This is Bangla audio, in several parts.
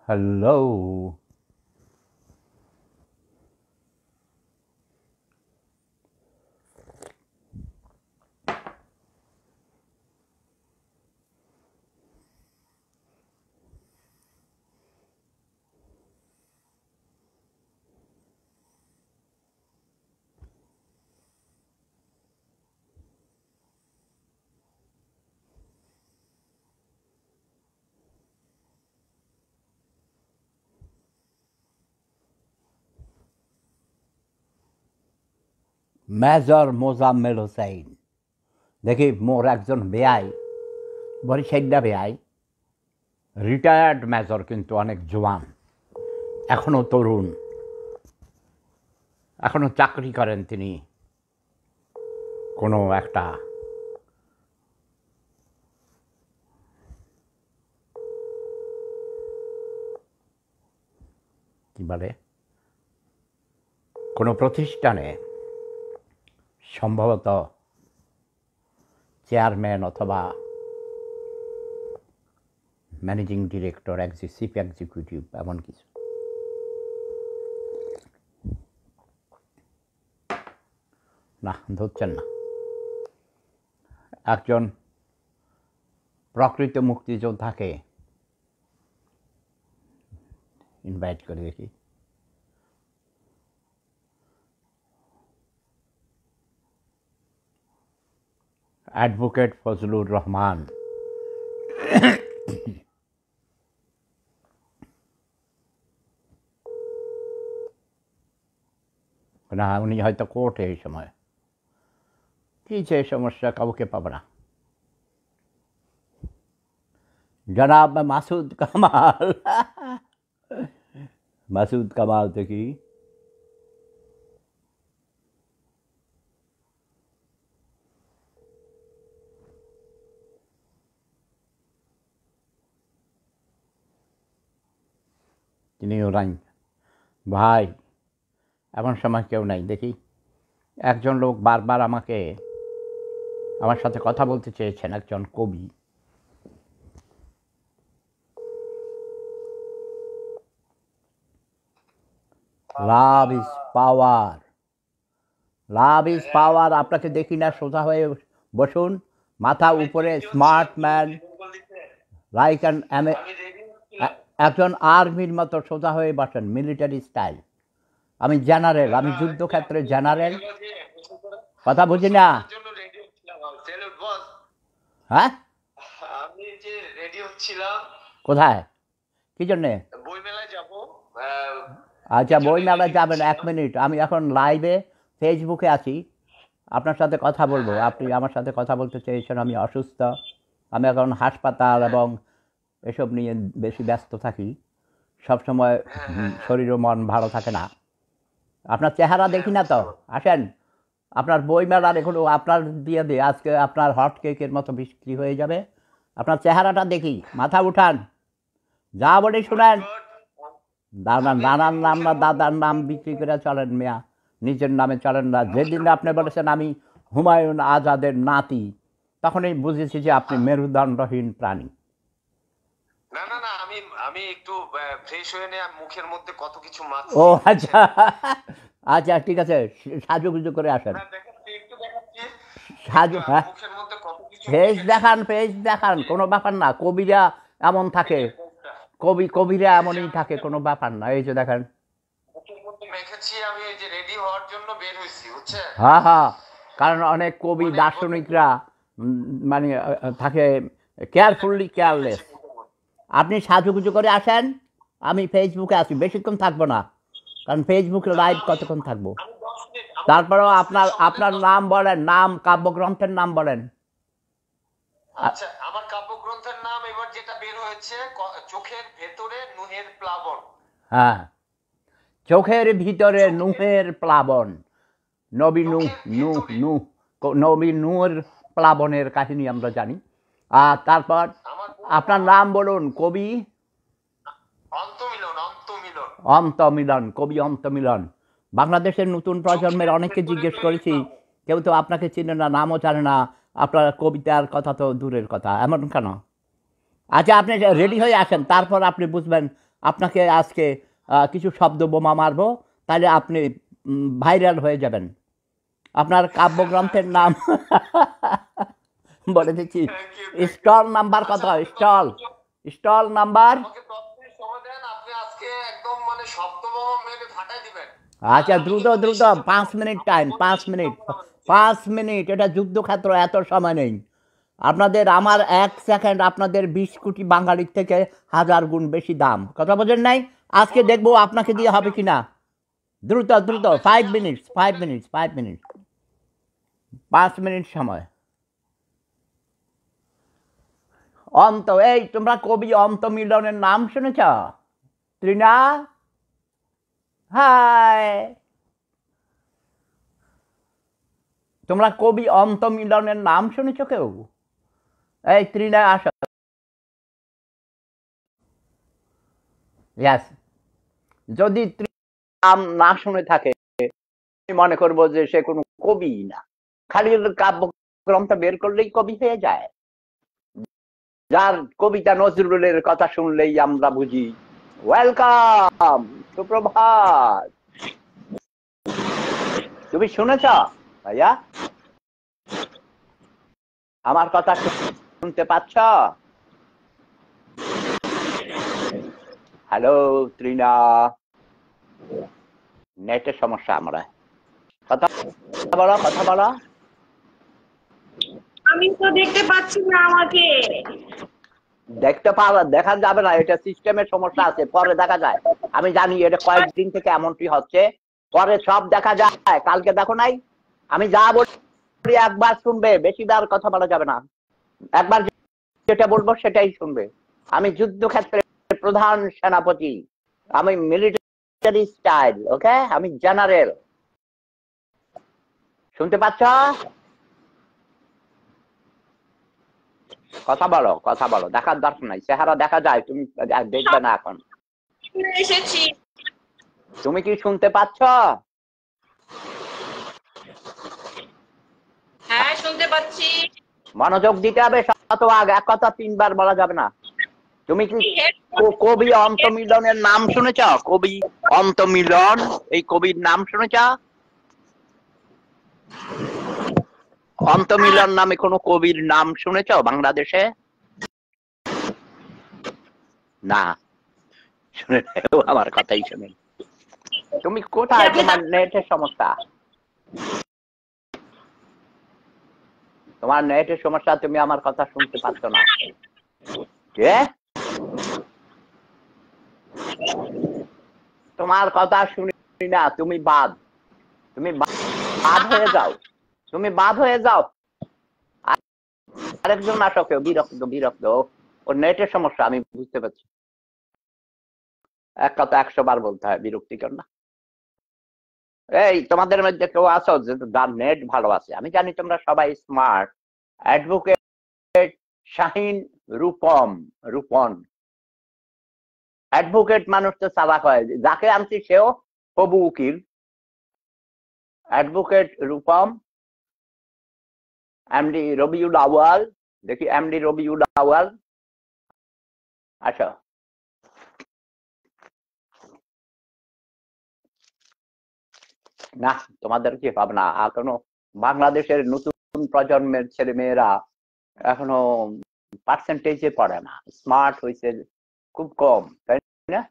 Hello. মেজর মোজাম্মেল হোসেন দেখি মোর একজন বেআই বরিশাইডা বেআই রিটায়ার্ড মেজর কিন্তু অনেক জোয়ান এখনও তরুণ এখনও চাকরি করেন তিনি কোনো একটা কি বলে কোনো প্রতিষ্ঠানে সম্ভবত চেয়ারম্যান অথবা ম্যানেজিং ডিরেক্টর চিফ এক্সিকিউটিভ এমন কিছু না ধরছেন না একজন প্রকৃত মুক্তিযোদ্ধাকে ইনভাইট করে দেখি অ্যাডভোকেট ফজলুর রহমান না উনি হয়তো কোর্টে এই সময় কী যে সমস্যা কাউকে পাবে না জনাব মাসুদ কামাল মাসুদ কামাল দেখি তিনিও নাই ভাই এমন সময় কেউ নাই দেখি একজন লোক বারবার আমার সাথে কথা বলতে চেয়েছেন একজন কবি love is power love is power আপনাকে দেখি না সোজা হয়ে বসুন মাথা উপরে স্মার্ট ম্যান লাইক একজন আর্মির মতো সোজা হয়ে বসেন মিলিটারি স্টাইল আমি জেনারেল আমি যুদ্ধক্ষেত্রে জেনারেল কথা বুঝি না হ্যাঁ কোথায় কি জন্যে আচ্ছা বইমেলায় যাবেন 1 মিনিট আমি এখন লাইভে ফেসবুকে আছি আপনার সাথে কথা বলবো আপনি আমার সাথে কথা বলতে চেয়েছেন আমি অসুস্থ আমি এখন হাসপাতাল এবং এসব নিয়ে বেশি ব্যস্ত থাকি সবসময় শরীর ও মন ভালো থাকে না আপনার চেহারা দেখি না তো আসেন আপনার বইমেলার এগুলো আপনার দিয়ে দিই আজকে আপনার হট কেকের মতো বিক্রি হয়ে যাবে আপনার চেহারাটা দেখি মাথা উঠান যা বলে শুনেন নানার নাম না দাদার নাম বিক্রি করে চলেন মিয়া নিজের নামে চলেন না যেদিন আপনি বলেছেন আমি হুমায়ুন আজাদের নাতি তখনই বুঝেছি যে আপনি মেরুদণ্ডহীন প্রাণী না না না আমি একটু ফ্রেশ হয়ে নিয়ে মুখের মধ্যে কত কিছু মাছ ও আচ্ছা আচ্ছা ঠিক আছে সাজুগুজু করে আসেন সাজু হ্যাঁ ফেস দেখান কোনো ব্যাপার না কবিরা এমন থাকে কবিরা এমনই থাকে কোনো ব্যাপার না এই যে দেখেন হ্যাঁ হ্যাঁ কারণ অনেক কবি দার্শনিকরা মানে থাকে কেয়ারফুলি কেয়ারলেস আপনি সাজুগুজু করে আসেন আমি ফেসবুকে আসি বেশিক্ষণ থাকবো না কারণ ফেসবুকে লাইভ কতক্ষণ থাকবো তারপরেও আপনার নাম বলেন নাম কাব্যগ্রন্থের নাম বলেন আচ্ছা আমার কাব্যগ্রন্থের নাম এবার যেটা বের হয়েছে চোখের ভেতরে নুহের প্লাবন হ্যাঁ চোখের ভিতরে নুহের প্লাবন নবী নূর প্লাবনের কাহিনী আমরা জানি আর তারপর আপনার নাম বলুন কবি অন্তমিলন কবি অন্তমিলন বাংলাদেশের নতুন প্রজন্মের অনেককে জিজ্ঞেস করেছি কেউ তো আপনাকে চিনে না নামও জানে না আপনার কবিতার কথা তো দূরের কথা এমন কেন আচ্ছা আপনি রেডি হয়ে আসেন তারপর আপনি বুঝবেন আপনাকে আজকে কিছু শব্দ বোমা মারবো, তাহলে আপনি ভাইরাল হয়ে যাবেন। আপনার কাব্যগ্রন্থের নাম বলে দিচ্ছি, thank you, thank you. Stall number কত? আচ্ছা, আপনি স্টল স্টল নাম্বার। আমাকে 10 মিনিট সময় দেন, আপনি আজকে একদম মানে শব্দ বোমা মেরে ফাটাই দিবেন। আর আচ্ছা, আমি দ্রুত কিন্তু দ্রুত, বিশ্বাস 5 করবো মিনিট আমার টাইম, বন্ধু 5 শিক্ষক মিনিট, বানাচ্ছে। 5 মিনিট, এটা যুদ্ধক্ষেত্র, এত সময় নেই আপনাদের। আমার 1 সেকেন্ড আপনাদের 20 কোটি বাঙালির থেকে 1000 গুণ বেশি দাম, কথা বোঝেন নাই? আজকে দেখবো আপনাকে দিয়ে হবে কিনা। দ্রুত দ্রুত, আপনি যদি 5 আমাকে মিনিটস, 5 বলতেন, মিনিটস, 5 মিনিট, 5 মিনিট সময়। অন্ত, এই তোমরা কবি অন্ত মিলনের নাম শুনেছ? ত্রিনা, হাই। তোমরা কবি অন্ত মিলনের নাম শুনেছ কেউ? এই ত্রিনা, আসো। ইয়াস, যদি নাম না শুনে থাকে আমি মনে করবো যে সে কোনো কবি না। খালি কাব্য গ্রন্থ বের করলেই কবি হয়ে যায়? যার কবিতা নজরুলের কথা শুনলেই আমরা বুঝি ওয়েলকাম, সুপ্রভাত। তুমি শুনেছ ভাইয়া? আমার কথা শুনতে পাচ্ছ? হ্যালো ত্রিনা, নেটের সমস্যা আমরা, কথা বলো, কথা বলো। আমি তো দেখতে পাচ্ছি না আমাকে। দেখতে পাওয়া, দেখা যাবে না, এটা সিস্টেমের সমস্যা আছে, পরে দেখা যায়। আমি জানি এটা কয়েকদিন থেকে এমনটি হচ্ছে, পরে সব দেখা যায়। কালকে দেখো নাই? আমি যা বলি একবার শুনবে, বেশিবার কথা বলা যাবে না। একবার যেটা বলবো সেটাই শুনবে। আমি যুদ্ধক্ষেত্রে প্রধান সেনাপতি, আমি মিলিটারি স্টাইল, ওকে? আমি জেনারেল। শুনতে পাচ্ছ? কথা বলো, কথা বলো। দেখার দরকার নাই, চেহারা দেখা যায়, তুমি দেখবে না এখন। সামনে এসেছি। তুমি কি শুনতে পাচ্ছ? হ্যাঁ, শুনতে পাচ্ছি। মনোযোগ দিতে হবে, শতভাগ। এক কথা 3 বার বলা যাবে না। তুমি কি কবি অন্তমিলনের নাম শুনেছ? কবি অন্তমিলন, এই কবির নাম শুনেছ? অন্তমিলন নামে কোনো কবির নাম শুনেছ বাংলাদেশে? না, শুনে নেও, আমার কথাই শুনে। তুমি কোথায়? আপনি তোমার নেটের সমস্যা, তোমার নেটের সমস্যা, তুমি আমার কথা শুনতে পাচ্ছ না। কে? তোমার কথা শুনি না, তুমি বাদ, তুমি বাদ হয়ে যাও, তুমি বাদ হয়ে যাও। আরেকজন নাটকে বিরক্ত, বিরক্ত, ওর নেটের সমস্যা, আমি বুঝতে পারছি। এক কথা 100 বার বলতে হয়, বিরক্তিকর না? এই তোমাদের মধ্যে কেউ আছো যে যার নেট ভালো আছে? আমি জানি তোমরা সবাই smart. Advocate Shahin Rupam, Rupan. Advocate মানুষ তো চালাক হয়, যাকে আনছি সেও হবু উকিল। Advocate Rupam, MD Rabiul Awal. দেখি এমডি রবিউল আউয়াল, আচ্ছা। না, তোমাদের কি ভাবনা, এখনো বাংলাদেশের নতুন প্রজন্মের ছেলে মেয়েরা এখনো পার্সেন্টেজে পড়ে না, স্মার্ট হয়েছে খুব কম, তাই না?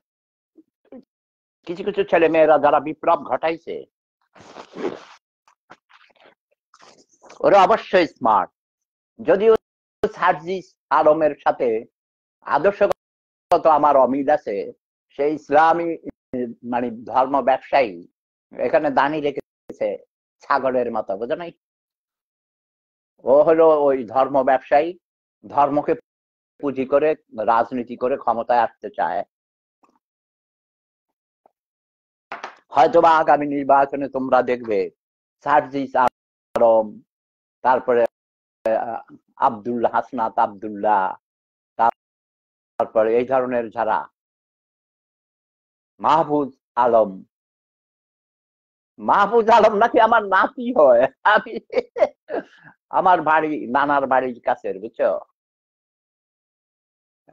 কিছু কিছু ছেলে মেয়েরা যারা বিপ্লব ঘটাইছে ওরা অবশ্যই স্মার্ট। যদিও সার্জিস আলমের সাথে আদর্শগত আমার অমিল আছে, সেই ইসলামী মানে ধর্ম ব্যবসায়ী এখানে দানি রেখেছে ছাগলের মতো, বোঝো নাই? ও হলো ওই ধর্ম ব্যবসায়ী, ধর্মকে পুঁজি করে রাজনীতি করে ক্ষমতায় আসতে চায়। হয়তো বা আগামী নির্বাচনে তোমরা দেখবে সার্জিস আলম, তারপরে আব্দুল্লাহ, হাসনাত আব্দুল্লাহ, তারপরে এই ধরনের যারা, মাহফুজ আলম। মাহফুজ আলম নাকি আমার নাতি হয়। আমি আমার বাড়ি নানার বাড়ির কাছে, বুঝছো?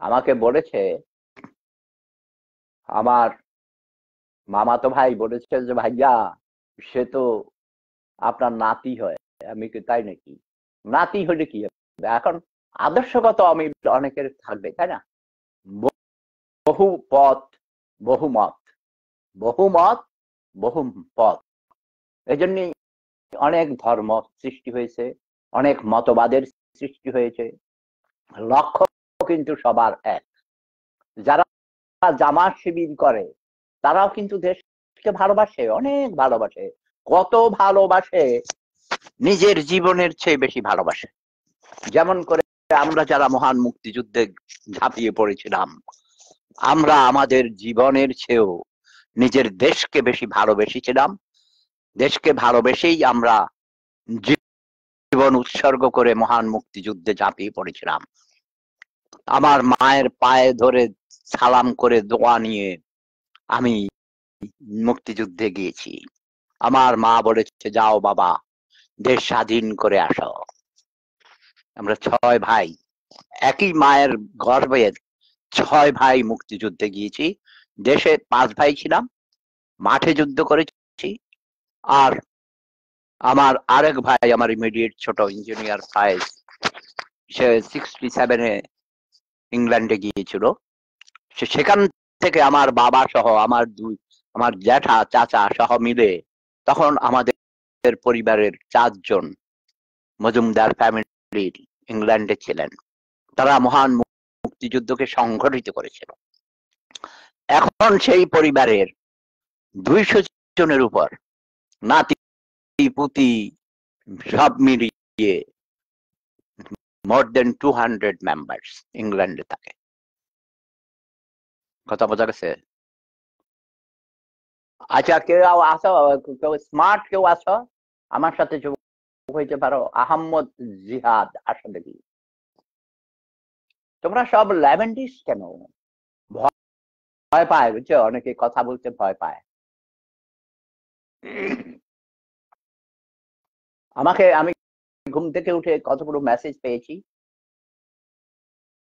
আমাকে বলেছে আমার মামাতো ভাই বলেছে যে ভাইয়া সে তো আপনার নাতি হয়। আমি কি তাই নাকি? নাতি হলে কি হবে? এখন আদর্শগত অমিল অনেকের থাকবে, তাই না? বহু পথ, বহু মত, বহু মত, বহু পথ। এই জন্যই অনেক ধর্ম সৃষ্টি হয়েছে, অনেক মতবাদের সৃষ্টি হয়েছে। লক্ষ্য কিন্তু সবার এক। যারা জামাত শিবির করে তারাও কিন্তু দেশকে ভালোবাসে, অনেক ভালোবাসে। কত ভালোবাসে, নিজের জীবনের চেয়ে বেশি ভালোবাসে। যেমন করে আমরা যারা মহান মুক্তিযুদ্ধে ঝাঁপিয়ে পড়েছিলাম, আমরা আমাদের জীবনের চেয়েও নিজের দেশকে বেশি ভালোবেসেছিলাম। দেশকে ভালোবেসেই আমরা জীবন উৎসর্গ করে মহান মুক্তিযুদ্ধে ঝাঁপিয়ে পড়েছিলাম। আমার মায়ের পায়ে ধরে সালাম করে দোয়া নিয়ে আমি মুক্তিযুদ্ধে গিয়েছি। আমার মা বলেছে যাও বাবা, দেশ স্বাধীন করে আসো। আমরা 6 ভাই, একই মায়ের গর্ভে 6 ভাই মুক্তিযুদ্ধে গিয়েছি। দেশে 5 ভাই ছিলাম, মাঠে যুদ্ধ করেছি। আর আমার আরেক ভাই, আমার ইমিডিয়েট ছোট ইঞ্জিনিয়ার ফায়েজ, সে 67-এ ইংল্যান্ডে গিয়েছিল। সেখান থেকে আমার বাবা সহ আমার জ্যাঠা চাচা সহ মিলে তখন আমাদের পরিবারের 4 জন মজুমদার ফ্যামিলি ইংল্যান্ডে ছিলেন। তারা মহান মুক্তিযুদ্ধকে সংগঠিত করেছিল। এখন সেই পরিবারের 200 জনের উপর নাতি পুতি সব মিলিয়ে মোর দেন 200 মেম্বার্স ইংল্যান্ডে থাকে। কথা বোঝা গেছে? আচ্ছা, কেউ আসো, কেউ স্মার্ট কেউ আসো, আমার সাথে যোগ হইতে পারো। আহম্মদ জিহাদ, আসো দেখি। তোমরা সব ল্যাভেন্ডিস কেন? ভয় পায়, বুঝছো? অনেকে কথা বলতে ভয় পায়। আমি ঘুম থেকে উঠে কতগুলো মেসেজ পেয়েছি।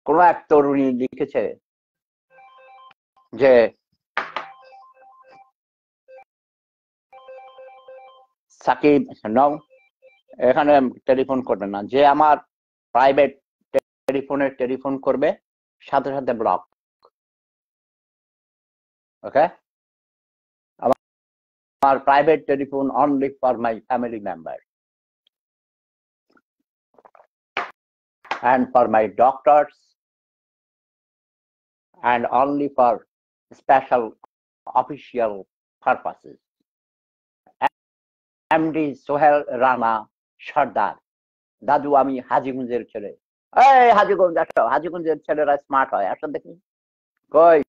কোন এক তরুণী লিখেছে যে সাকিব নও, এখানে টেলিফোন করবে না। যে আমার প্রাইভেট টেলিফোন করবে সাথে সাথে ব্লক। ওকে, আমার private telephone only for my family member and for my doctors and only for special official purposes. MD Sohel Rana Sardar. দাদু, আমি হাজীগঞ্জের ছেলে। এই হাজীগঞ্জ আসো, হাজীগঞ্জের ছেলেরা স্মার্ট হয়, আসো দেখি। কই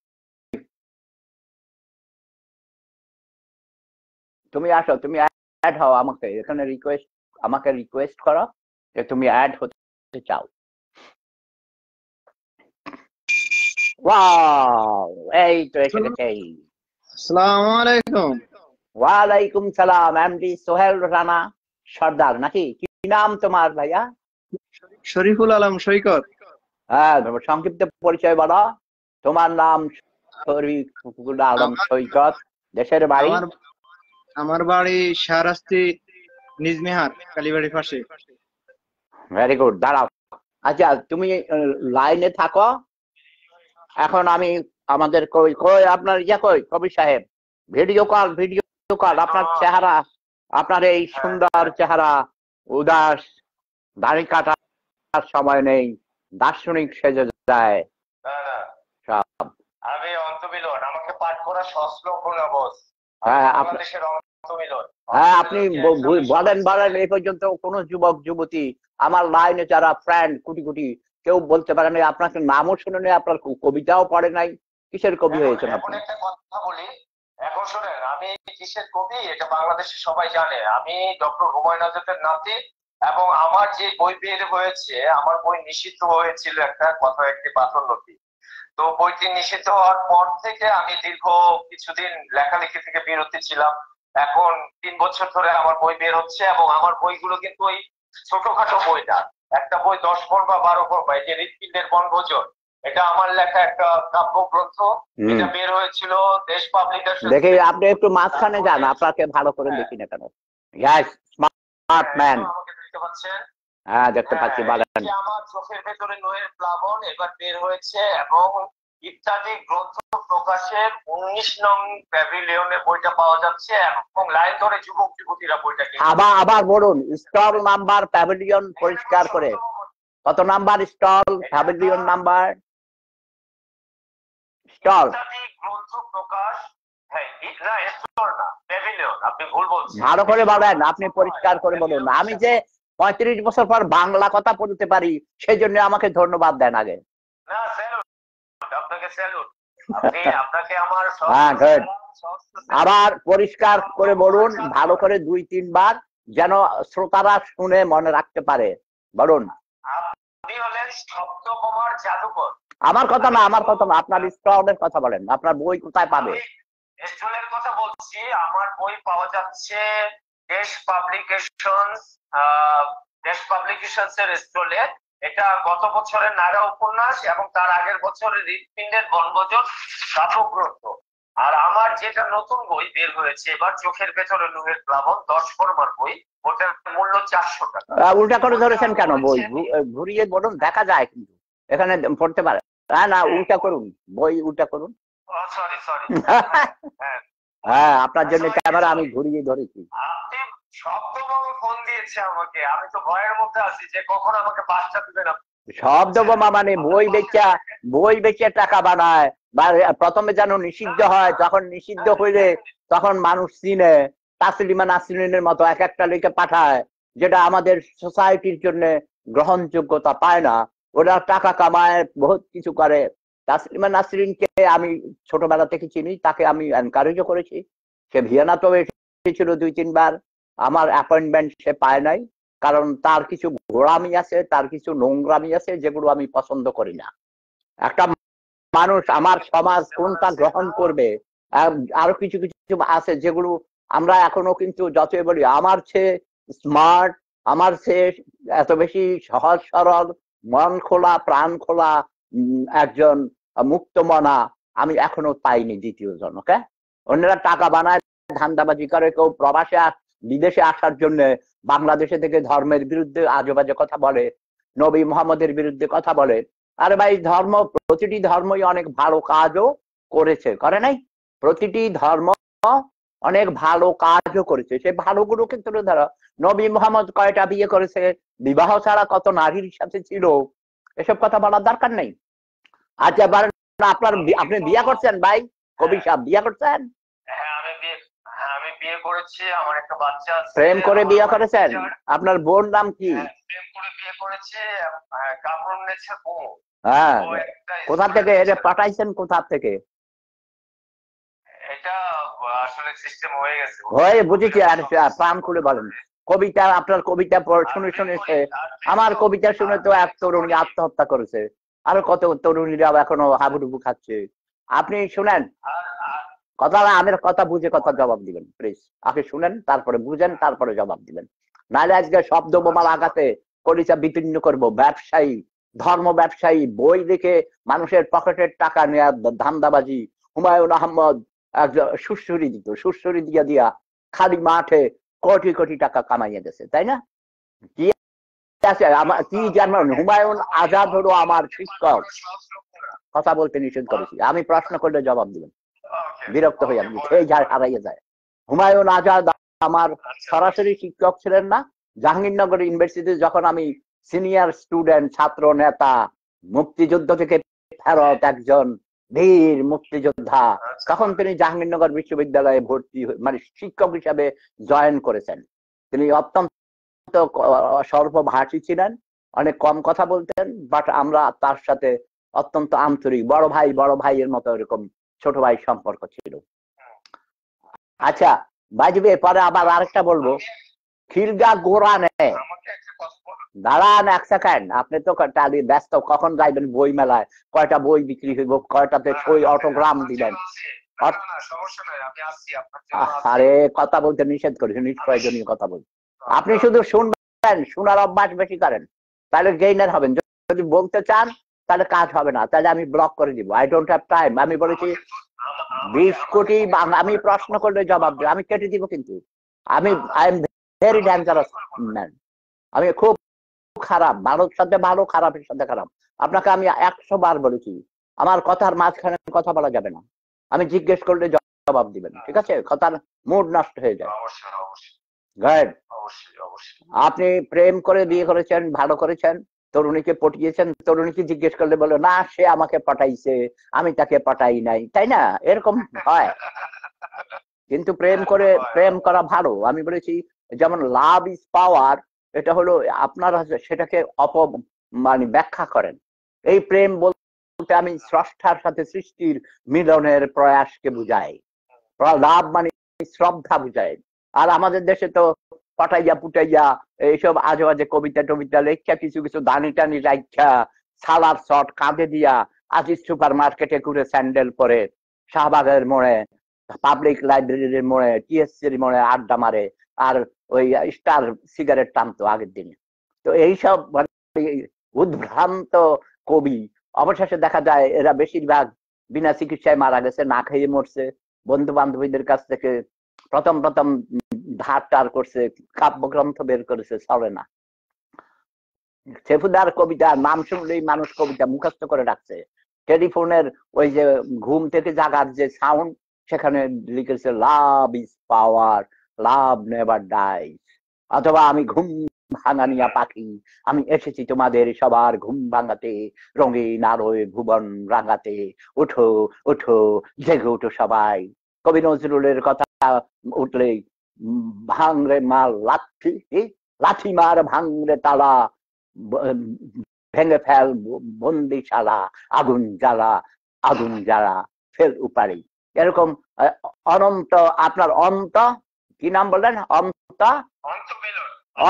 তুমি আসো, তুমি অ্যাড হও। আমাকে এখানে রিকোয়েস্ট করো যে তুমি অ্যাড হতে চাও। ওয়াও, এই তো এসে গেছে। আসসালামু আলাইকুম। ওয়ালাইকুম সালাম। এমডি সোহেল রানা সর্দার নাকি? কি নাম তোমার ভাইয়া? শরীফুল আলম সৈকত। হ্যাঁ, সংক্ষিপ্ত পরিচয় বলো। তোমার নাম? শরীফুল আলম সৈকত। দেশের বাড়ি? আমার বাড়ি শাহরাস্তি নিজমিহার, কালীবাড়ির পাশে। ভেরি গুড, দাঁড়াও। আচ্ছা, তুমি লাইনে থাকো। এখন আমি আমাদের কই আপনার কই কবির সাহেব, ভিডিও কল। আপনার চেহারা, আপনার এই সুন্দর চেহারা, উদাস, দাড়ি কাটার সময় নেই, দার্শনিক সেজে যায় সব। আমি অন্তমিলন, আমাকে পাঠ করা সশ্লোক নবস। হ্যাঁ, বাংলাদেশের অন্তমিলন। হ্যাঁ, আপনি বলেন এই পর্যন্ত কোন যুবক যুবতী আমার লাইনে যারা ফ্রেন্ড কোটি কোটি, কেউ বলতে পারে নাই, আপনাকে নামও শুনে নেই, আপনার কবিতাও পড়ে নাই। কিসের কবি হয়েছেন এখন আপনি? একটা কথা বলি, এখন শোনেন, আমি কিসের কবি এটা বাংলাদেশে সবাই জানে। আমি ডক্টর হুমায়ুন আজাদের নাতি, এবং আমার যে বই বের হয়েছে, আমার বই নিষিদ্ধ হয়েছিল একটা কথা একটি পাথর নদী। তো বইটি নিষিদ্ধ হওয়ার পর থেকে আমি দীর্ঘ কিছুদিন লেখালেখি থেকে বিরতি ছিলাম। এখন 3 বছর ধরে আমার বই বের হচ্ছে, এবং আমার বইগুলো কিন্তু ওই ছোটখাটো বই না। একটা বই 10 পর্ব বা 12 পর্ব, এই যে হৃৎপিণ্ডের বনভোজন, এটা আমার লেখা একটা কাব্যগ্রন্থ। এটা বের হয়েছিল দেশ পাবলিকেশন। দেখি আপনি একটু মাঝখানে যান, আপনাকে ভালো করে দেখি না কেন। ইয়াস, স্মার্ট ম্যান। আমাকে দেখতে পাচ্ছেন? হ্যাঁ, দেখতে পাচ্ছি, বলেন। এই যে আমার চোখের ভেতরে নোয়ের প্লাবন এবার বের হয়েছে এবং ইত্যাদি গ্রন্থ প্রকাশের 19 নং প্যাভিলিয়নে বইটা পাওয়া যাচ্ছে এবং লাইন ধরে যুবক যুবতীরা বইটা কিনছে। আবার বলুন, স্টল নাম্বার, প্যাভিলিয়ন পরিষ্কার করে। কত number stall, pavilion number? Stall ইত্যাদি গ্রন্থ প্রকাশ, হ্যাঁ না স্টল না, প্যাভিলিয়ন। আপনি ভুল বলছেন। ভালো করে বলেন, আপনি পরিষ্কার করে বলুন। আমি যে 35 বছর পর বাংলা কথা বলতে পারি, সেই জন্য আমাকে ধন্যবাদ দেন আগে। না, স্যালুট, আপনাকে স্যালুট। আপনাকে আমার হ্যাঁ, গুড। আবার পরিষ্কার করে বলুন, ভালো করে 2-3 বার, যেন শ্রোতারা শুনে মনে রাখতে পারে। বলুন। আপনি হলেন শব্দবোমার জাদুকর। আমার কথা না, আপনার স্টলের কথা বলেন। আপনার বই কোথায় পাবে? স্টলের কথা বলছি। আমার বই পাওয়া যাচ্ছে দেশ পাবলিকেশনস এর স্টলে। এটা গত বছরের নাগা উপন্যাস এবং তার আগের বছরের হৃৎপিণ্ডের বনভোজন কাব্যগ্রন্থ। আর আমার যেটা নতুন বই বের হয়েছে এবার, চোখের ভেতরে নোয়ের প্লাবন, 10 ফরমার বই। ওটার মূল্য 400 টাকা। উল্টা করে ধরেছেন কেন? বই ঘুরিয়ে বলুন, দেখা যায় কিন্তু এখানে পড়তে পারে। না, উল্টা করুন, বই উল্টা করুন। সরি হ্যাঁ, আপনার জন্য ক্যামেরা আমি ঘুরিয়ে ধরেছি। আপনি শব্দবোমা ফোন দিয়েছে আমাকে, আমি তো ভয়ের মধ্যে আছি যে কখন আমাকে বাসটা দিবেন। শব্দবোমা মানে বই বেচে টাকা বানায়, বা প্রথমে যেন নিষিদ্ধ হয়, যখন নিষিদ্ধ হইলে তখন মানুষ চিনে। তাসলিমা নাসরিনের মতো এক একটা লিখে পাঠায়, যেটা আমাদের সোসাইটির জন্য গ্রহণযোগ্যতা পায় না। ওরা টাকা কামায়, বহুত কিছু করে। তাসলিমা নাসরিনকে আমি ছোটবেলা থেকে চিনি, তাকে আমি এনকারেজও করেছি। সে ভিয়েনাতেও এসেছিল 2-3 বার। আমার অ্যাপয়েন্টমেন্ট সে পায় নাই, কারণ তার কিছু গোড়ামি আছে, তার কিছু নোংরামি আছে, যেগুলো আমি পছন্দ করি না। একটা মানুষ, আমার সমাজ কোনটা গ্রহণ করবে, আরো কিছু কিছু আছে যেগুলো আমরা এখনো কিন্তু যতই বলি আমার চেয়ে স্মার্ট, আমার চেয়ে এত বেশি সহজ সরল, মন খোলা, প্রাণ খোলা একজন মুক্ত মনা আমি এখনো পাইনি দ্বিতীয় জন। ওকে, অন্যরা টাকা বানায়, ধান্দাবাজি করে, কেউ প্রবাসে বিদেশে আসার জন্য বাংলাদেশে থেকে ধর্মের বিরুদ্ধে আজেবাজে কথা বলে, নবী মোহাম্মদের বিরুদ্ধে কথা বলে। আরে ভাই, প্রতিটি ধর্মই অনেক ভালো কাজও করেছে, করে নাই? প্রতিটি ধর্ম অনেক ভালো কাজও করেছে, সেই ভালোগুলোকে তুলে ধরো। নবী মোহাম্মদ কয়টা বিয়ে করেছে, বিবাহ ছাড়া কত নারীর সাথে ছিল, এসব কথা বলার দরকার নেই। আচ্ছা, আপনি বিয়ে করছেন ভাই? কবি সাহেব, বিয়ে করছেন? আমি বিয়ে করেছি, আমার একটা বাচ্চা আছে। প্রেম করে বিয়ে করেছেন? আপনার বোন নাম কি? প্রেম করে বিয়ে করেছে, কাপড় নেছে বউ। হ্যাঁ, কোথা থেকে এটা পাঠাইছেন? কোথা থেকে? এটা আসলে সিস্টেম হয়ে গেছে। বুঝেছি। আর প্রাণ খুলে বলেন, কবিতা, আপনার কবিতা শুনে আমার কবিতা শুনে তো এক তরুণী আত্মহত্যা করেছে, আরো কত তরুণীরা এখনো হাবুডুবু খাচ্ছে। আপনি শুনেন কথা, আমার কথা বুঝে কথা জবাব দিবেন প্লিজ। আগে শুনেন, তারপরে বুঝেন, তারপরে জবাব দিবেন। নাহলে আজকে শব্দ বোমার আঘাতে কলিজা বিতীর্ণ করবো। ব্যবসায়ী, ধর্ম ব্যবসায়ী, বই দেখে মানুষের পকেটের টাকা নেওয়া ধান্দাবাজি। হুমায়ুন আহমদ একজন সুরসুরি দিয়া খালি মাঠে কোটি কোটি টাকা কামাইয়া গেছে, তাই না? কি আছে কি জানেন? হুমায়ুন আজাদ হলো আমার শিক্ষক। কথা বলতে নিষেধ করেছি, আমি প্রশ্ন করলে জবাব দিবেন। বিরক্ত হয়ে আপনি খেয়ে যায়, হারাইয়া যায়। হুমায়ুন আজাদ আমার সরাসরি শিক্ষক ছিলেন না। জাহাঙ্গীরনগর ইউনিভার্সিটিতে যখন আমি সিনিয়র স্টুডেন্ট, ছাত্র নেতা, মুক্তিযুদ্ধ থেকে ফেরত একজন বীর মুক্তিযোদ্ধা, তখন তিনি জাহাঙ্গীরনগর বিশ্ববিদ্যালয়ে ভর্তি, মানে শিক্ষক হিসাবে জয়েন করেছেন। তিনি অত্যন্ত স্বল্পভাষী ছিলেন, অনেক কম কথা বলতেন, বাট আমরা তার সাথে অত্যন্ত আন্তরিক, বড় ভাইয়ের মতো এরকম ছোট ভাই সম্পর্ক ছিল। আচ্ছা বাজবে, পরে আবার আরেকটা বলবো। খিলগা গোরানে, দাঁড়ান এক সেকেন্ড, আপনি তো ব্যস্ত, কখন যাইবেন বই মেলায়, কয়টা বই বিক্রি হইব, কয়টাতে সই অটোগ্রাম দিবেন। আরে কথা বলতে নিষেধ করেছে, নিষ্প্রয়োজনীয় কথা বলতে। আপনি শুধু শুনবেন, শোনার অভ্যাস বেশি করেন, তাহলে গেইনার হবেন। যদি বলতে চান তাহলে কাজ হবে না, তাহলে আমি ব্লক করে দিব। I don't have time. আমি বলেছি 20 কোটি আমি প্রশ্ন করলে জবাব দেব, আমি কেটে দিব। কিন্তু আমি I am very dangerous man. আমি খুব খারাপ, ভালোর সাথে ভালো, খারাপের সাথে খারাপ। আপনাকে আমি 100 বার বলেছি আমার কথার মাঝখানে কথা বলা যাবে না। আমি জিজ্ঞেস করলে জবাব দিবেন, ঠিক আছে? কথার মুড নষ্ট হয়ে যায়। অবশ্যই অবশ্যই গুড। অবশ্যই অবশ্যই। আপনি প্রেম করে বিয়ে করেছেন, ভালো করেছেন, তরুণীকে পটিয়েছেন, তরুণীকে জিজ্ঞেস করলে বলো না সে আমাকে পটাইছে, আমি তাকে পটাই নাই, তাই না? এরকম হয়। কিন্তু প্রেম করা ভালো। আমি বলেছি যেমন লাভ ইজ পাওয়ার, এটা হলো আপনারা সেটাকে মানে ব্যাখ্যা করেন। এই প্রেম বলতে আমি স্রষ্টার সাথে সৃষ্টির মিলনের প্রয়াসকে বুঝাই। লাভ মানে শ্রদ্ধা বুঝায়। আর আমাদের দেশে তো পটাইয়া পুটাইয়া এইসব আজে বাজে কবিতা টবিতা লেখা, কিছু কিছু দানি টানি রাখা, সালার শট কাঁধে দিয়া আজিজ সুপার মার্কেটে ঘুরে স্যান্ডেল পরে, শাহবাগের মোড়ে, পাবলিক লাইব্রেরির মোড়ে, টিএসসির মোড়ে আড্ডা মারে, আর ওই স্টার সিগারেট টানতো আগের দিনে। তো এইসব মানে উদ্ভ্রান্ত কবি, অবশেষে দেখা যায় এরা বেশিরভাগ বিনা চিকিৎসায় মারা গেছে, না খেয়ে মরছে, বন্ধু বান্ধবীদের কাছ থেকে প্রথম প্রথম ধার টার করছে, কাব্যগ্রন্থ বের করেছে, চলে না। সেফুদার কবিতা নাম শুনলেই মানুষ কবিতা মুখস্থ করে রাখছে। টেলিফোনের ওই যে ঘুম থেকে জাগার যে সাউন্ড, সেখানে লিখেছে love is power, love never dies. অথবা আমি ঘুম ভাঙানিয়া পাখি, আমি এসেছি তোমাদের সবার ঘুম ভাঙাতে, রঙিন আলোয় ভুবন রাঙাতে, উঠো উঠো জেগে উঠো সবাই। কবি নজরুলের কথা উঠলে ভাঙরে মার লাঠি, লাঠি মার ভাঙরে তালা, ভেঙে ফেল বন্দিশালা, আগুন জ্বালা, আগুন জ্বালা ফেল উপারি। এরকম অনন্ত, আপনার অন্ত কি নাম বললেন? অন্ত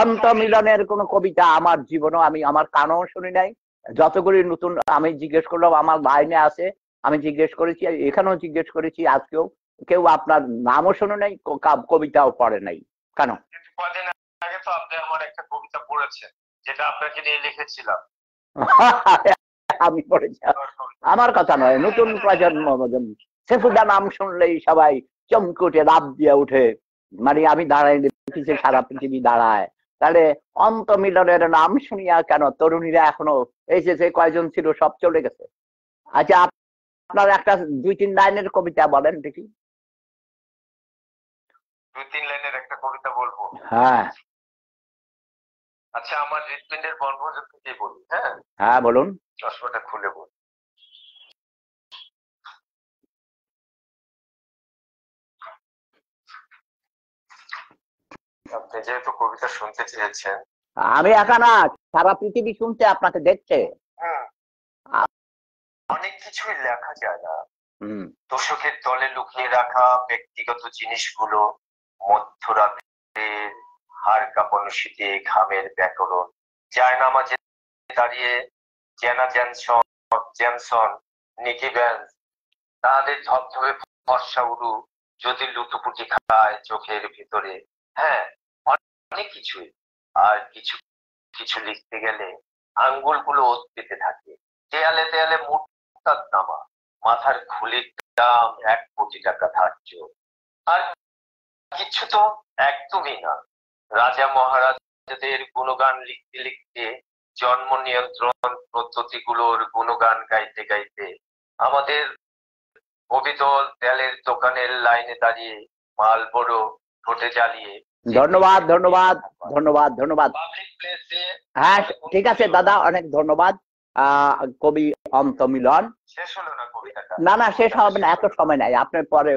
অন্ত মিলনের কোন কবিতা আমার জীবনে আমি আমার কানেও শুনি নাই। যতগুলি নতুন আমি জিজ্ঞেস করলাম আমার লাইনে আছে, আমি জিজ্ঞেস করেছি, এখানেও জিজ্ঞেস করেছি, আজকেও কেউ আপনার নামও শুনে নাই, কবিতাও পড়ে নাই। কেন? কদিন আগে তো আপনি আমার একটা কবিতা পড়েছেন, যেটা আপনাকে নিয়ে লিখেছিলাম। আমি পড়েছি, আমার কথা নয়, নতুন প্রজন্ম। সেফুদা নাম শুনলেই সবাই চমকে উঠে, লাভ দিয়ে উঠে। মানে আমি দাঁড়াই দেখেছি, সারা পৃথিবী দাঁড়ায়। তাহলে অন্ত মিলনের নাম শুনিয়া কেন তরুণীরা এখনো এসেছে? কয়জন ছিল, সব চলে গেছে। আচ্ছা, আপনার একটা 2-3 লাইনের কবিতা বলেন দেখি। 2-3 লাইনের একটা কবিতা বলবো? হ্যাঁ আচ্ছা, আমার হৃৎপিণ্ডের বনভোজন থেকে বলি। হ্যাঁ হ্যাঁ বলুন। চশমাটা খুলে বলি। আপনি যেহেতু কবিতা শুনতে চেয়েছেন, আমি একা না, সারা পৃথিবী শুনতে, আপনাকে দেখছে। অনেক কিছুই লেখা যায় না। হম। তোষকের তলে লুকিয়ে রাখা ব্যক্তিগত জিনিসগুলো, মধ্যরাতে হাড় কাঁপানো শীতে ঘামের ব্যাকরণ, জায়নামাজে দাঁড়িয়ে জেনা জেনসন, নিকি ব্যান্স, তাদের ধবধবে ফর্সা উরু যদি লুটোপুটি খায় চোখের ভিতরে। হ্যাঁ, অনেক কিছুই। আর কিছু কিছু লিখতে গেলে আঙ্গুলগুলো ওত পেতে থাকে। দেয়ালে দেয়ালে মুক্তার নামা, মাথার খুলির দাম 1 কোটি টাকা ধার্য। আর কিছু তো একদমই না। রাজা মহারাজাদের গুণগান লিখতে লিখতে, জন্ম নিয়ন্ত্রণ পদ্ধতিগুলোর গুণগান গাইতে গাইতে, আমাদের অবিদল তেলের দোকানের লাইনে দাঁড়িয়ে মালবড়ো ঠোঁটে জ্বালিয়ে। ধন্যবাদ ধন্যবাদ ধন্যবাদ ধন্যবাদ। পাবলিক প্লেসে। হ্যাঁ ঠিক আছে দাদা, অনেক ধন্যবাদ। কবি অন্ত মিলন। শেষ হলো না কবিতাটা? না না, শেষ হবে না, এত সময় নাই। আপনি পরে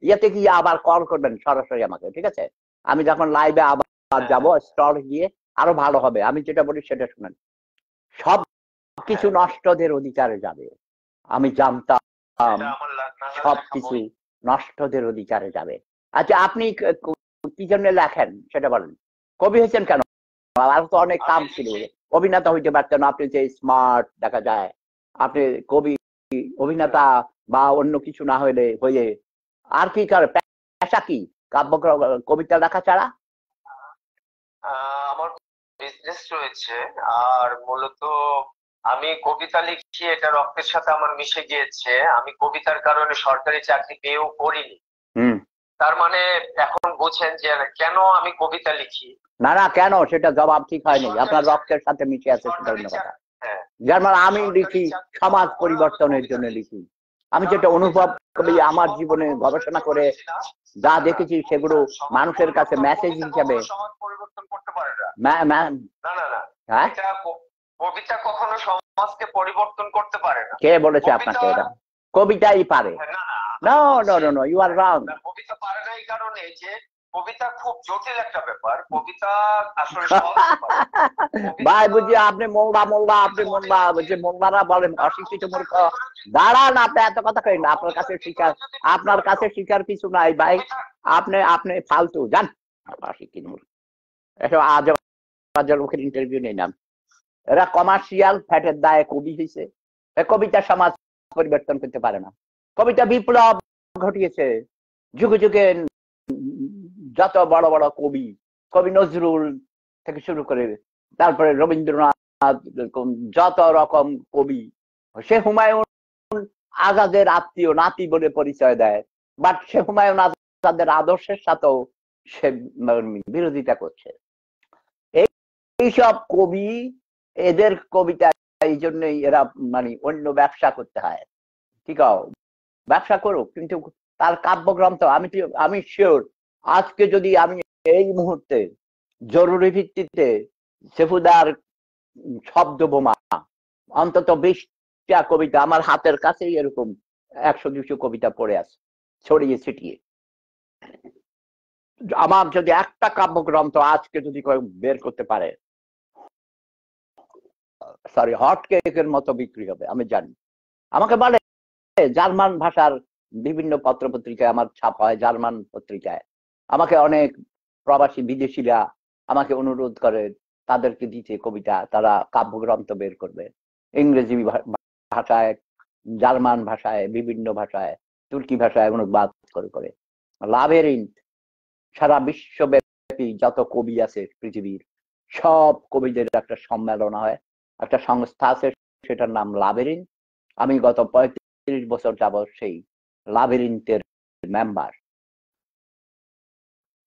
ইয়েতে গিয়ে আবার কল করবেন সরাসরি আমাকে, ঠিক আছে? আমি যখন লাইভে আবার যাব, স্টল গিয়ে আরো ভালো হবে। আমি যেটা বলি সেটা শুনেন। সব কিছু নষ্টদের অধিকারে যাবে, আমি জানতাম সবকিছু নষ্টদের অধিকারে যাবে। আচ্ছা, আপনি কি জন্য লেখেন সেটা বলেন। কবি হয়েছেন কেন? আর তো অনেক কাম ছিল, অভিনেতা হইতে পারতেন। আপনি যে স্মার্ট দেখা যায়, আপনি কবি, অভিনেতা বা অন্য কিছু না হইলে হয়ে আর কি করে? পেশা কি? কাব্য কবিতা লেখা ছাড়া? আমার বিজনেস রয়েছে, আর মূলত আমি কবিতা লিখি, এটা রক্তের সাথে আমার মিশে গিয়েছে। আমি কবিতার কারণে সরকারি চাকরি পেয়েও করিনি। হুম। তার মানে এখন বুঝেন যে কেন আমি কবিতা লিখি। না না, কেন সেটা জবাব ঠিক হয়নি। সরকারি আপনার রক্তের সাথে মিশে আছে সেটা সরকারি অন্য কথা। চাকরি, হ্যাঁ, যেমন আমি সরকারি লিখি চাকরি সমাজ পাওয়ার পরেও আমি পরিবর্তনের কবিতা জন্য লিখি। লিখি। আমি কারণ যেটা অনুভব করি কবিতা আমার জীবনে সম্পর্ক গবেষণা তৈরি করে করেছি না। যা না, না, দেখেছি সেগুলো সমাজ মানুষের কাছে পরিবর্তন, মেসেজ কবিতা হিসাবে। কখনো সমাজ পরিবর্তন করতে পারে না। মা- মা- না, না, না, হ্যাঁ, এটা কবিতা কখনো সমাজকে পরিবর্তন করতে পারে না। কে বলেছে কবিতা, আপনাকে এটা? কবিতাই পারে। হ্যাঁ, না, না, নো আমি নো বলছি নো নো, ইউ আর রং। না, কবিতা পারে না এই কারণে যে কবিতা খুব জটিল একটা ব্যাপার। কবিতা আসলে সহজ ব্যাপার। ভাই বুঝি আপনি মোল্লা মোল্লা, আপনি মোল্লা বুঝি, মোল্লারা বলেন অশিক্ষিত মূর্খ। দাঁড়ান, আপনি এত কথা করেন না। আপনার কাছে শিকার, আপনার কাছে শিকার কিছু নাই ভাই। আপনি আপনি ফালতু জান, অশিক্ষিত মূর্খ। এসব আজব আজব লোকের ইন্টারভিউ নেই নাম। এরা কমার্শিয়াল ফ্যাটের দায়ে কবি হয়েছে। কবিতা সমাজ পরিবর্তন করতে পারে না। কবিতা বিপ্লব ঘটিয়েছে। যুগে যুগে যত বড় বড় কবি, কবি নজরুল থেকে শুরু করে তারপরে রবীন্দ্রনাথ, যত রকম কবি, সে হুমায়ুন আজাদের আত্মীয় নাতি বলে পরিচয় দেয়, বাট সে হুমায়ুন আজাদের আদর্শের সাথেও সে বিরোধিতা করছে। এইসব কবি, এদের কবিতা এই জন্যই এরা মানে অন্য ব্যবসা করতে হয়। ঠিক আছে, ব্যবসা করুক, কিন্তু তার কাব্যগ্রন্থ আমি শিওর আজকে যদি আমি এই মুহূর্তে জরুরি ভিত্তিতে সেফুদার শব্দ বোমা অন্তত 20টা কবিতা আমার হাতের কাছেই এরকম 100-200 কবিতা পড়ে আছে ছড়িয়ে ছিটিয়ে। আমার যদি একটা কাব্যগ্রন্থ আজকে যদি কেউ বের করতে পারে, সরি, হট কেকের মতো বিক্রি হবে আমি জানি। আমাকে বলে জার্মান ভাষার বিভিন্ন পত্র পত্রিকায় আমার ছাপ হয়, জার্মান পত্রিকায়। আমাকে অনেক প্রবাসী বিদেশিরা আমাকে অনুরোধ করে তাদেরকে দিতে কবিতা, তারা কাব্যগ্রন্থ বের করবে ইংরেজি ভাষায়, জার্মান ভাষায়, বিভিন্ন ভাষায়, তুর্কি ভাষায় অনুবাদ করে করে। লাভেরিন্থ, সারা বিশ্বব্যাপী যত কবি আছে পৃথিবীর সব কবিদের একটা সম্মেলন হয়, একটা সংস্থা আছে, সেটার নাম লাভেরিন্থ। আমি গত 35 বছর যাবৎ সেই লাভেরিন্থের মেম্বার।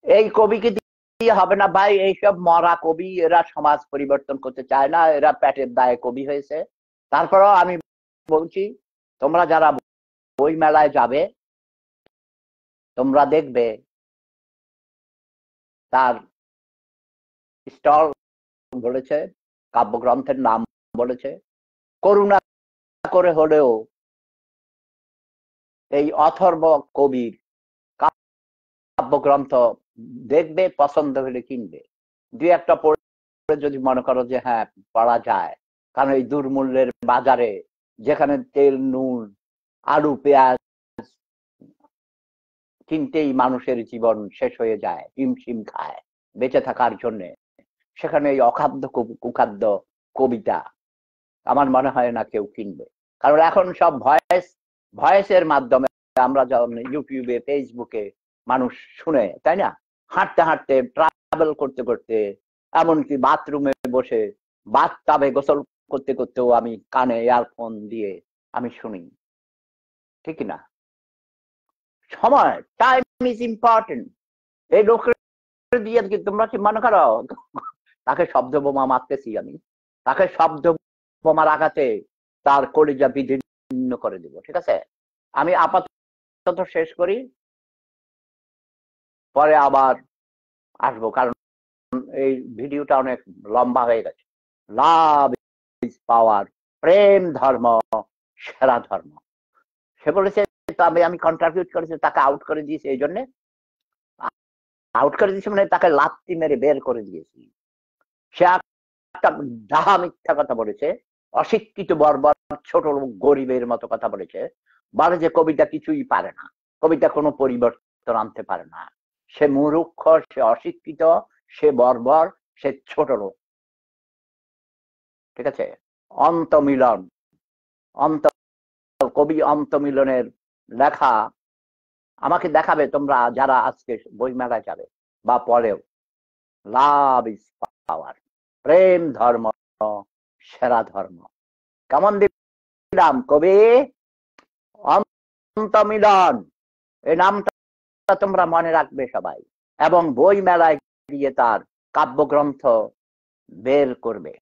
এই কবিকে দিয়ে হবে না ভাই, এইসব মরা কবি, এরা সমাজ পরিবর্তন করতে চায় না, এরা পেটের দায়ে কবি হয়েছে। তারপরেও আমি বলছি, তোমরা যারা বই মেলায় যাবে, তোমরা দেখবে তার স্টল বলেছে, কাব্যগ্রন্থের নাম বলেছে, করুণা করে হলেও এই অথর্ব কবির কাব্যগ্রন্থ দেখবে, পছন্দ হলে কিনবে। দুই একটা পড়ে যদি মনে করো যে হ্যাঁ পড়া যায়, কারণ এই দুর্মূল্যের বাজারে যেখানে তেল, নুন, আলু, পেঁয়াজ কিনতেই মানুষের জীবন শেষ হয়ে যায়, হিমশিম খায় বেঁচে থাকার জন্য, সেখানে এই অখাদ্য কুখাদ্য কবিতা আমার মনে হয় না কেউ কিনবে। কারণ এখন সব ভয়েসের মাধ্যমে আমরা যখন ইউটিউবে, ফেসবুকে মানুষ শুনে, তাই না? হাঁটতে হাঁটতে, ট্রাভেল করতে করতে, এমনকি বাথরুমে বসে, বাথটাবে গোসল করতে করতেও আমি কানে ইয়ারফোন দিয়ে আমি শুনি, ঠিক না? সময়, টাইম ইজ ইম্পর্টেন্ট। এই লোকের দিয়ে তোমরা কি মনে করো তাকে শব্দ বোমা মারতেছি আমি? তাকে শব্দ বোমার আঘাতে তার কলিজা বিদীর্ণ করে দিব, ঠিক আছে? আমি আপাতত শেষ করি, পরে আবার আসবো, কারণ এই ভিডিওটা অনেক লম্বা হয়ে গেছে। লাভ ইজ পাওয়ার, প্রেম ধর্ম সেরা ধর্ম, সে বলেছে। তো আমি কন্ট্রিবিউট করেছি, তাকে আউট করে দিয়েছি। এই জন্য আউট করে দিয়েছি মানে তাকে লাত্তি মেরে বের করে দিয়েছি। সে একটা ডাহা মিথ্যা কথা বলেছে, অশিক্ষিত বর্বর ছোট লোক গরিবের মতো কথা বলেছে, বলে যে কবিতা কিছুই পারে না, কবিতা কোনো পরিবর্তন আনতে পারে না, সে মূর্খ, সে অশিক্ষিত, সে বর্বর, সে ছোট লোক, ঠিক আছে? অন্তমিলন, অন্ত কবি অন্তমিলনের লেখা আমাকে দেখাবে তোমরা যারা আজকে বইমেলায় যাবে বা পরেও। লাভ ইজ পাওয়ার, প্রেম ধর্ম সেরা ধর্ম। কেমন দিলাম কবি? অন্তমিলন, এই নামটা তোমরা মনে রাখবে সবাই, এবং বই মেলায় গিয়ে তার কাব্যগ্রন্থ বের করবে।